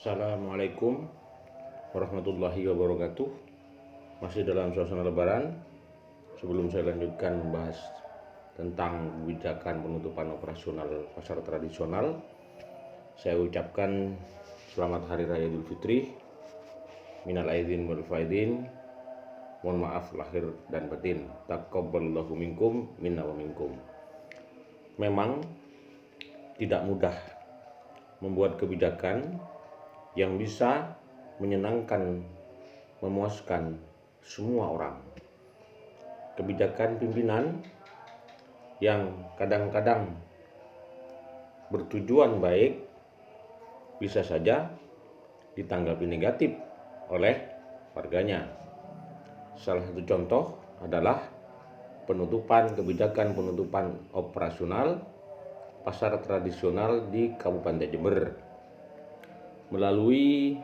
Assalamualaikum warahmatullahi wabarakatuh. Masih dalam suasana lebaran. Sebelum saya lanjutkan membahas tentang kebijakan penutupan operasional pasar tradisional, saya ucapkan selamat Hari Raya Idul Fitri, minal aidin wal faidin, mohon maaf lahir dan batin, taqabbalallahu minkum minna wa minkum. Memang tidak mudah membuat kebijakan yang bisa menyenangkan, memuaskan semua orang. Kebijakan pimpinan yang kadang-kadang bertujuan baik bisa saja ditanggapi negatif oleh warganya. Salah satu contoh adalah kebijakan penutupan operasional pasar tradisional di Kabupaten Jember melalui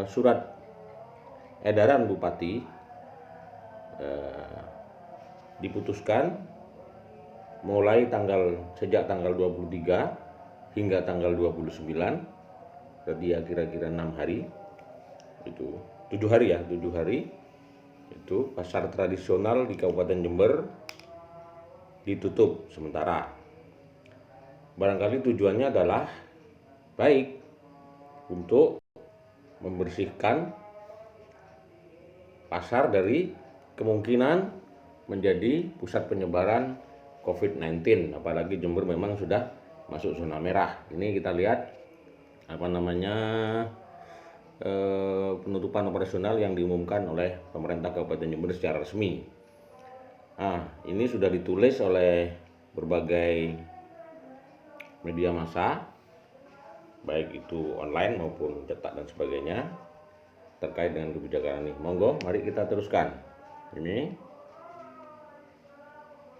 surat edaran Bupati. Diputuskan sejak tanggal 23 hingga tanggal 29, berarti ya kira-kira 6 hari, itu 7 hari itu pasar tradisional di Kabupaten Jember ditutup sementara. Barangkali tujuannya adalah baik untuk membersihkan pasar dari kemungkinan menjadi pusat penyebaran COVID-19, apalagi Jember memang sudah masuk zona merah. Ini kita lihat penutupan operasional yang diumumkan oleh pemerintah Kabupaten Jember secara resmi. Ini sudah ditulis oleh berbagai media massa, baik itu online maupun cetak dan sebagainya, terkait dengan kebijakan ini. Monggo, mari kita teruskan. Ini,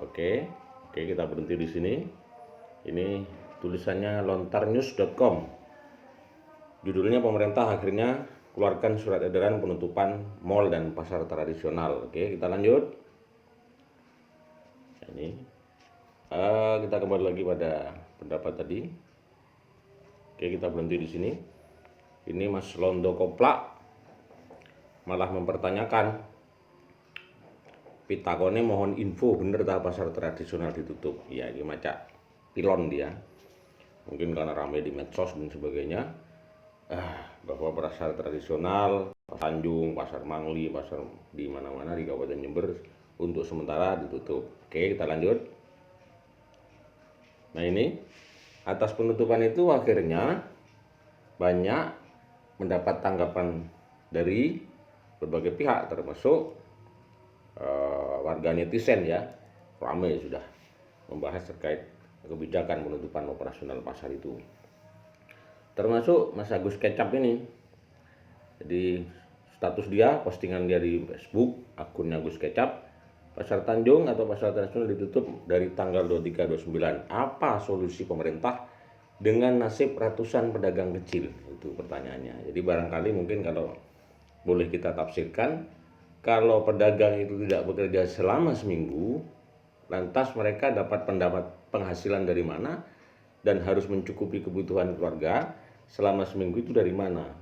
oke, kita berhenti di sini. Ini tulisannya lontarnews.com. Judulnya, pemerintah akhirnya keluarkan surat edaran penutupan mal dan pasar tradisional. Oke, kita lanjut. Ini kita kembali lagi pada pendapat tadi. Oke, kita berhenti di sini. Ini Mas Londo Koplak malah mempertanyakan, pitakone mohon info bener tak pasar tradisional ditutup. Ya, ini macam pilon dia. Mungkin karena ramai di medsos dan sebagainya. Bahwa pasar tradisional, Tanjung, Pasar Mangli, pasar di mana-mana di Kabupaten Jember untuk sementara ditutup. Oke, kita lanjut. Nah, ini atas penutupan itu akhirnya banyak mendapat tanggapan dari berbagai pihak, termasuk warga netizen ya, ramai sudah membahas terkait kebijakan penutupan operasional pasar itu. Termasuk Mas Agus Kecap ini. Jadi status dia, postingan dia di Facebook, akunnya Agus Kecap, Pasar Tanjung atau pasar tradisional ditutup dari tanggal 23-29. Apa solusi pemerintah dengan nasib ratusan pedagang kecil? Itu pertanyaannya. Jadi barangkali mungkin kalau boleh kita tafsirkan, kalau pedagang itu tidak bekerja selama seminggu, lantas mereka dapat penghasilan dari mana dan harus mencukupi kebutuhan keluarga selama seminggu itu dari mana?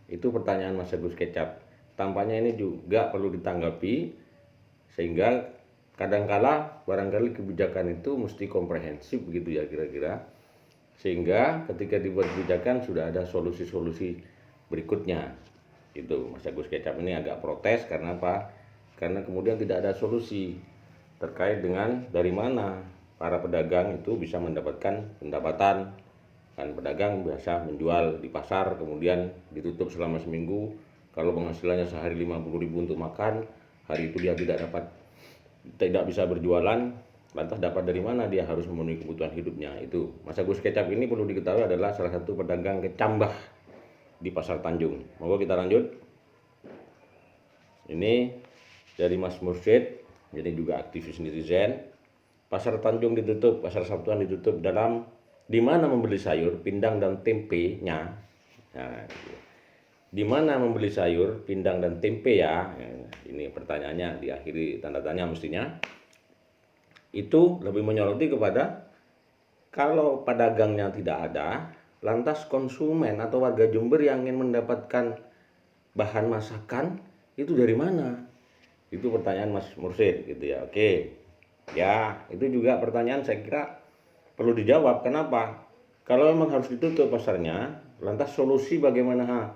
Itu pertanyaan Mas Agus Kecap. Tampaknya ini juga perlu ditanggapi, sehingga kadangkala barangkali kebijakan itu mesti komprehensif begitu ya kira-kira, sehingga ketika dibuat kebijakan sudah ada solusi-solusi berikutnya. Itu Mas Agus Kecap ini agak protes karena apa? Karena kemudian tidak ada solusi terkait dengan dari mana para pedagang itu bisa mendapatkan pendapatan. Kan pedagang biasa menjual di pasar, kemudian ditutup selama seminggu. Kalau penghasilannya sehari 50.000 untuk makan, hari itu dia tidak bisa berjualan, lantas dapat dari mana dia harus memenuhi kebutuhan hidupnya. Itu Mas Agus Kecap ini perlu diketahui adalah salah satu pedagang kecambah di Pasar Tanjung. Monggo kita lanjut. Ini dari Mas Mursyid, jadi juga aktivis netizen. Pasar Tanjung ditutup, pasar Sabtuan ditutup, di mana membeli sayur, pindang dan tempenya. Nah, di mana membeli sayur, pindang dan tempe ya? Ini pertanyaannya diakhiri tanda tanya mestinya. Itu lebih menyoroti kepada kalau pedagangnya tidak ada, Lantas konsumen atau warga Jember yang ingin mendapatkan bahan masakan itu dari mana? Itu pertanyaan Mas Mursid gitu ya. Oke. Ya, itu juga pertanyaan saya kira perlu dijawab. Kenapa? Kalau memang harus ditutup pasarnya, lantas solusi bagaimana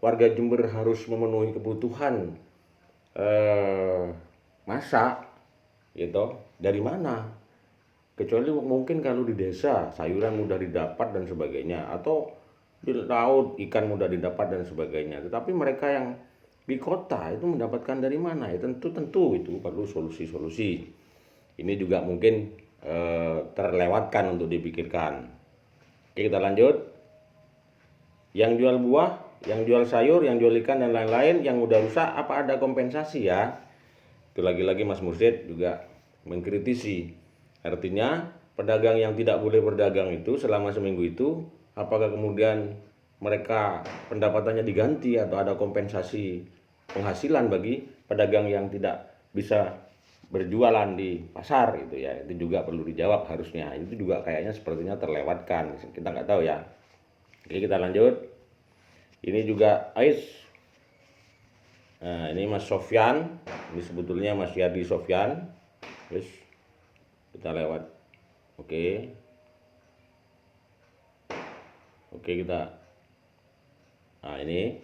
warga Jember harus memenuhi kebutuhan masak gitu dari mana? Kecuali mungkin kalau di desa sayuran mudah didapat dan sebagainya, atau di laut ikan mudah didapat dan sebagainya. Tetapi mereka yang di kota itu mendapatkan dari mana? Ya tentu itu perlu solusi-solusi. Ini juga mungkin terlewatkan untuk dipikirkan. Oke, kita lanjut. Yang jual buah, yang jual sayur, yang jual ikan dan lain-lain yang udah rusak, apa ada kompensasi ya? Itu lagi-lagi Mas Mursid juga mengkritisi. Artinya pedagang yang tidak boleh berdagang itu selama seminggu itu, apakah kemudian mereka pendapatannya diganti atau ada kompensasi penghasilan bagi pedagang yang tidak bisa berjualan di pasar gitu ya? Itu juga perlu dijawab harusnya. Itu juga kayaknya sepertinya terlewatkan, kita nggak tahu ya. Oke, kita lanjut. Ini juga Ais. Nah, ini Mas Sofyan. Ini sebetulnya Mas Yadi Sofyan. Terus kita lewat. Oke, kita. Nah, ini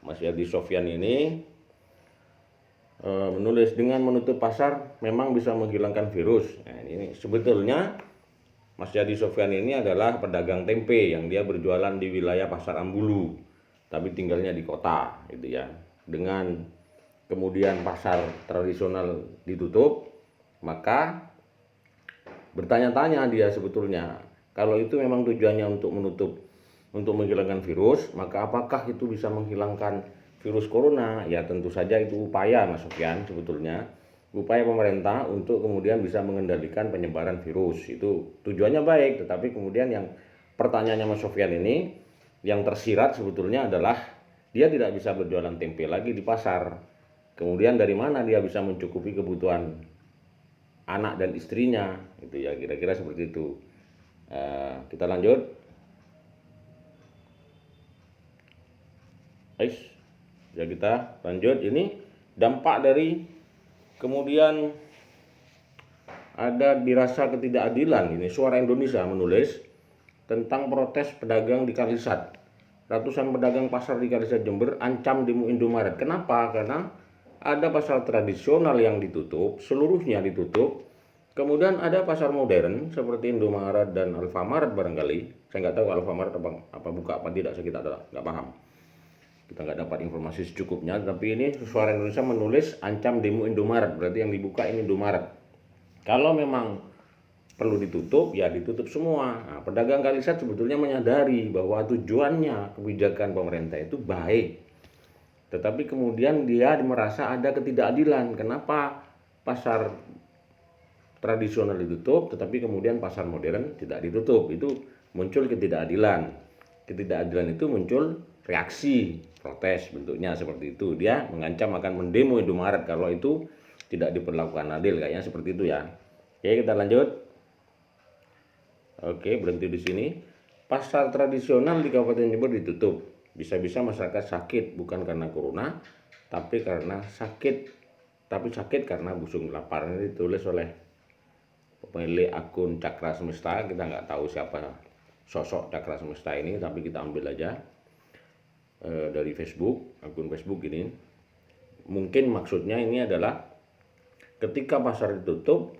Mas Yadi Sofyan ini menulis, dengan menutup pasar memang bisa menghilangkan virus. Nah, ini sebetulnya Mas Yadi Sofyan ini adalah pedagang tempe yang dia berjualan di wilayah Pasar Ambulu, tapi tinggalnya di kota gitu ya. Dengan kemudian pasar tradisional ditutup, maka bertanya-tanya dia sebetulnya, kalau itu memang tujuannya untuk menghilangkan virus, maka apakah itu bisa menghilangkan virus corona? Ya tentu saja itu upaya Mas Sofyan, sebetulnya upaya pemerintah untuk kemudian bisa mengendalikan penyebaran virus. Itu tujuannya baik, tetapi kemudian yang pertanyaannya Mas Sofyan ini yang tersirat sebetulnya adalah dia tidak bisa berjualan tempe lagi di pasar. Kemudian dari mana dia bisa mencukupi kebutuhan anak dan istrinya, itu ya, kira-kira seperti itu. Kita lanjut. Ya, kita lanjut. Ini dampak dari kemudian ada dirasa ketidakadilan. Ini Suara Indonesia menulis tentang protes pedagang di Kalisat. Ratusan pedagang pasar di Kalisat Jember ancam demo Indomaret. Kenapa? Karena ada pasar tradisional yang ditutup, seluruhnya ditutup. Kemudian ada pasar modern seperti Indomaret dan Alfamart barangkali. Saya nggak tahu Alfamart apa buka apa tidak, saya nggak paham. Kita nggak dapat informasi secukupnya. Tapi ini Suara Indonesia menulis ancam demo Indomaret, berarti yang dibuka ini Indomaret. Kalau memang perlu ditutup, ya ditutup semua. Nah, pedagang Kalisat sebetulnya menyadari bahwa tujuannya kebijakan pemerintah itu baik. Tetapi kemudian dia merasa ada ketidakadilan. Kenapa pasar tradisional ditutup, tetapi kemudian pasar modern tidak ditutup? Itu muncul ketidakadilan. Ketidakadilan itu muncul reaksi, protes, bentuknya seperti itu. Dia mengancam akan mendemo Indomaret kalau itu tidak diperlakukan adil, kayaknya seperti itu ya. Oke, kita lanjut. Oke, berhenti di sini. Pasar tradisional di Kabupaten Jember ditutup. Bisa-bisa masyarakat sakit bukan karena corona, tapi sakit karena busung lapar. Ini ditulis oleh pemilik akun Cakra Semesta. Kita nggak tahu siapa sosok Cakra Semesta ini, tapi kita ambil aja dari Facebook, akun Facebook ini. Mungkin maksudnya ini adalah ketika pasar ditutup,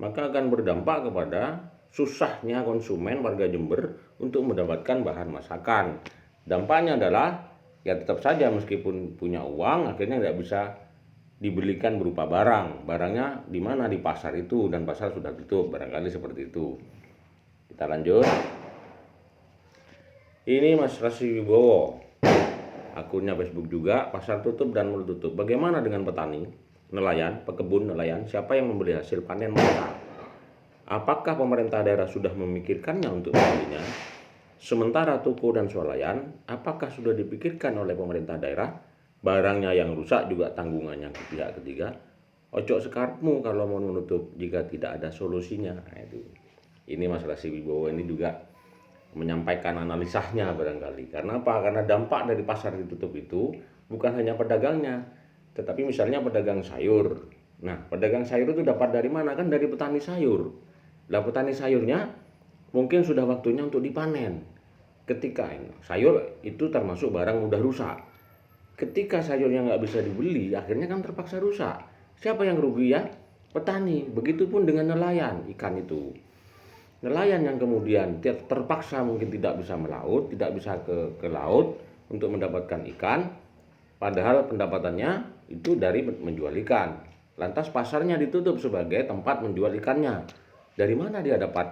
maka akan berdampak kepada susahnya konsumen warga Jember untuk mendapatkan bahan masakan. Dampaknya adalah ya tetap saja meskipun punya uang akhirnya tidak bisa dibelikan berupa barang. Barangnya di mana? Di pasar itu, dan pasar sudah tutup, barangkali seperti itu. Kita lanjut. Ini Mas Rasi Wibowo, akunnya Facebook juga, pasar tutup dan mall tutup. Bagaimana dengan petani, nelayan, pekebun, nelayan? Siapa yang membeli hasil panen mereka? Apakah pemerintah daerah sudah memikirkannya untuk membelinya? Sementara toko dan swalayan, apakah sudah dipikirkan oleh pemerintah daerah? Barangnya yang rusak juga tanggungannya ke pihak ketiga. Ojo sekarepmu kalau mau menutup jika tidak ada solusinya. Nah, itu. Ini Mas Rasi Wibowo ini juga menyampaikan analisanya barangkali. Karena apa? Karena dampak dari pasar ditutup itu bukan hanya pedagangnya, tetapi misalnya pedagang sayur. Nah, pedagang sayur itu dapat dari mana? Kan dari petani sayur. Lah petani sayurnya mungkin sudah waktunya untuk dipanen. Ketika sayur itu termasuk barang mudah rusak. Ketika sayurnya nggak bisa dibeli, akhirnya kan terpaksa rusak. Siapa yang rugi ya? Petani. Begitupun dengan nelayan ikan itu. Nelayan yang kemudian terpaksa mungkin tidak bisa melaut, tidak bisa ke laut untuk mendapatkan ikan, padahal pendapatannya itu dari menjual ikan. Lantas pasarnya ditutup sebagai tempat menjual ikannya. Dari mana dia dapat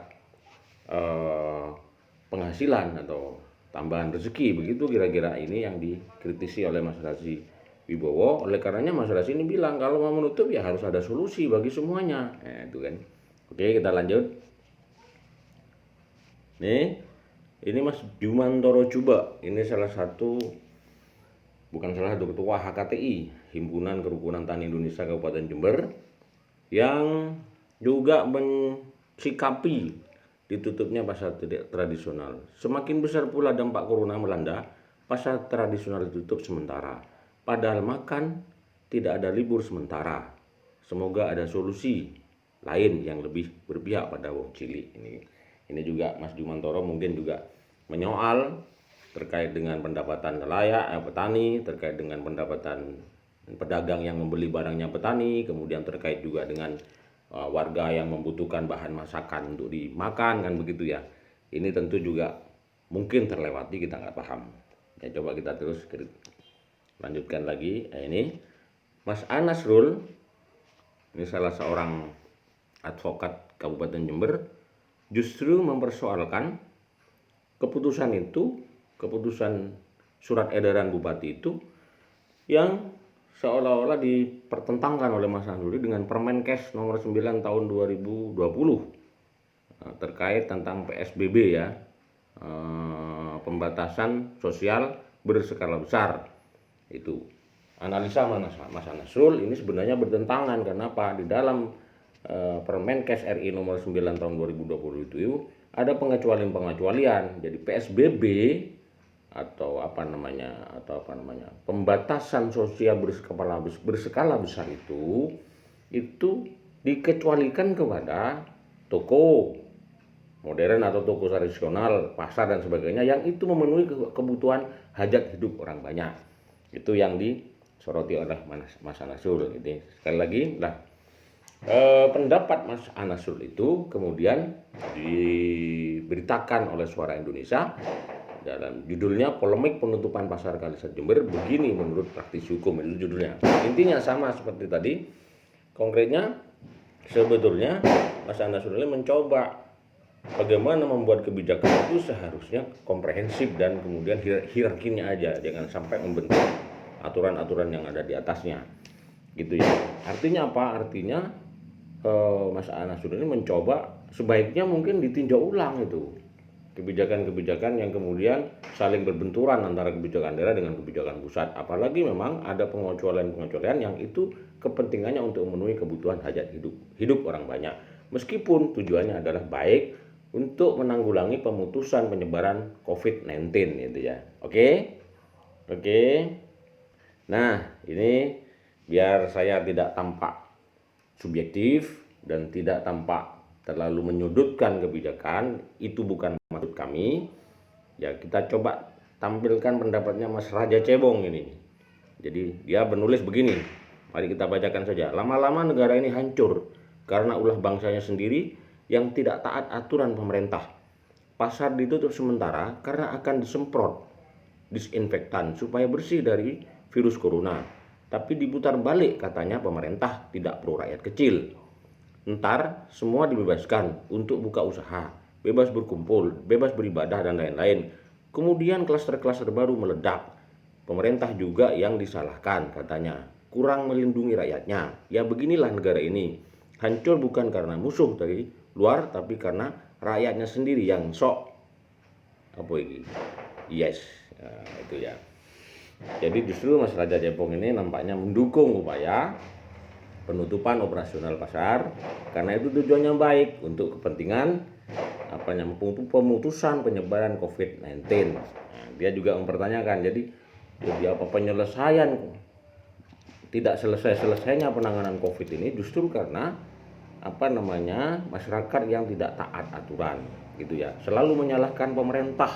penghasilan atau tambahan rezeki? Begitu kira-kira ini yang dikritisi oleh Mas Razi Wibowo. Oleh karenanya Mas Razi ini bilang kalau mau menutup ya harus ada solusi bagi semuanya. Itu kan. Oke, kita lanjut. Nih, ini Mas Jumantoro Juba. Ini salah satu, bukan salah satu, ketua HKTI, Himpunan Kerukunan Tani Indonesia Kabupaten Jember, yang juga mensikapi ditutupnya pasar tradisional. Semakin besar pula dampak corona melanda, pasar tradisional ditutup sementara. Padahal makan tidak ada libur sementara. Semoga ada solusi lain yang lebih berpihak pada wong cilik ini. Ini juga Mas Jumantoro mungkin juga menyoal terkait dengan pendapatan nelayan, petani, terkait dengan pendapatan pedagang yang membeli barangnya petani, kemudian terkait juga dengan warga yang membutuhkan bahan masakan untuk dimakan, kan begitu ya. Ini tentu juga mungkin terlewati, kita nggak paham. Ya, coba kita terus lanjutkan lagi. Ini Mas Anasrul, ini salah seorang advokat Kabupaten Jember, justru mempersoalkan keputusan itu, keputusan surat edaran bupati itu yang seolah-olah dipertentangkan oleh Mas Anasrul dengan Permenkes nomor 9 tahun 2020 terkait tentang PSBB ya, pembatasan sosial berskala besar. Itu analisa Mas Anasrul ini sebenarnya bertentangan. Kenapa? Di dalam Permenkes RI nomor 9 tahun 2020 itu ada pengecualian. Jadi PSBB atau pembatasan sosial berskala besar itu dikecualikan kepada toko modern atau toko tradisional, pasar dan sebagainya yang itu memenuhi kebutuhan hajat hidup orang banyak. Itu yang disoroti oleh Mas Anasrul. Ini sekali lagi pendapat Mas Anasrul itu kemudian diberitakan oleh Suara Indonesia dalam judulnya Polemik Penutupan Pasar Kalisat Jember Begini Menurut Praktisi Hukum. Itu judulnya. Intinya sama seperti tadi. Konkretnya sebetulnya Mas Anasrul ini mencoba bagaimana membuat kebijakan itu seharusnya komprehensif dan kemudian hierarkinya aja, jangan sampai membentuk aturan-aturan yang ada di atasnya. Gitu ya. Artinya apa? Artinya Mas Anasrul ini mencoba sebaiknya mungkin ditinjau ulang itu kebijakan-kebijakan yang kemudian saling berbenturan antara kebijakan daerah dengan kebijakan pusat. Apalagi memang ada pengecualian yang itu kepentingannya untuk memenuhi kebutuhan hajat hidup orang banyak. Meskipun tujuannya adalah baik untuk menanggulangi pemutusan penyebaran COVID-19 gitu ya. Oke. Nah, ini biar saya tidak tampak subjektif dan tidak tampak terlalu menyudutkan kebijakan, itu bukan maksud kami. Ya, kita coba tampilkan pendapatnya Mas Raja Cebong ini. Jadi dia menulis begini, mari kita bacakan saja. Lama-lama negara ini hancur karena ulah bangsanya sendiri yang tidak taat aturan pemerintah. Pasar ditutup sementara karena akan disemprot disinfektan supaya bersih dari virus corona. Tapi diputar balik katanya pemerintah tidak pro rakyat kecil. Ntar semua dibebaskan untuk buka usaha, bebas berkumpul, bebas beribadah dan lain-lain. Kemudian klaster-klaster baru meledak. Pemerintah juga yang disalahkan katanya, kurang melindungi rakyatnya. Ya beginilah negara ini. Hancur bukan karena musuh dari luar, tapi karena rakyatnya sendiri yang sok yes. Nah, itu ya. Jadi justru Mas Raja Cebong ini nampaknya mendukung upaya penutupan operasional pasar karena itu tujuannya baik untuk kepentingan pemutusan penyebaran COVID-19. Nah, dia juga mempertanyakan, jadi apa penyelesaian tidak selesainya penanganan COVID ini justru karena masyarakat yang tidak taat aturan gitu ya, selalu menyalahkan pemerintah.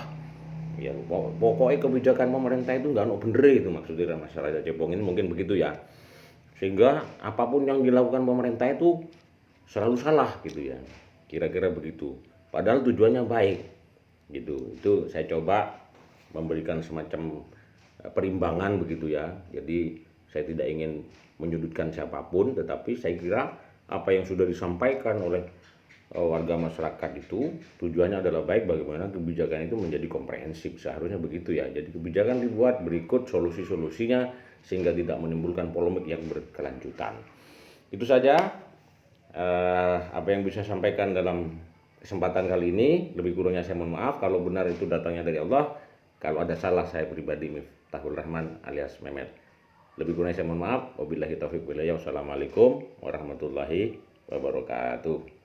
Ya, pokoknya kebijakan pemerintah itu nggak bener, itu maksudnya masyarakat cepongin mungkin begitu ya, sehingga apapun yang dilakukan pemerintah itu selalu salah gitu ya, kira-kira begitu, padahal tujuannya baik gitu. Itu saya coba memberikan semacam perimbangan begitu ya. Jadi saya tidak ingin menyudutkan siapapun, tetapi saya kira apa yang sudah disampaikan oleh warga masyarakat itu tujuannya adalah baik, bagaimana kebijakan itu menjadi komprehensif, seharusnya begitu ya. Jadi kebijakan dibuat berikut solusi-solusinya sehingga tidak menimbulkan polemik yang berkelanjutan. Itu saja apa yang bisa saya sampaikan dalam kesempatan kali ini. Lebih kurangnya saya mohon maaf. Kalau benar itu datangnya dari Allah, kalau ada salah saya pribadi Miftahul Rahman alias Mehmet. Lebih kurangnya saya mohon maaf. Wabillahi taufiq walhidayah. Wassalamualaikum warahmatullahi wabarakatuh.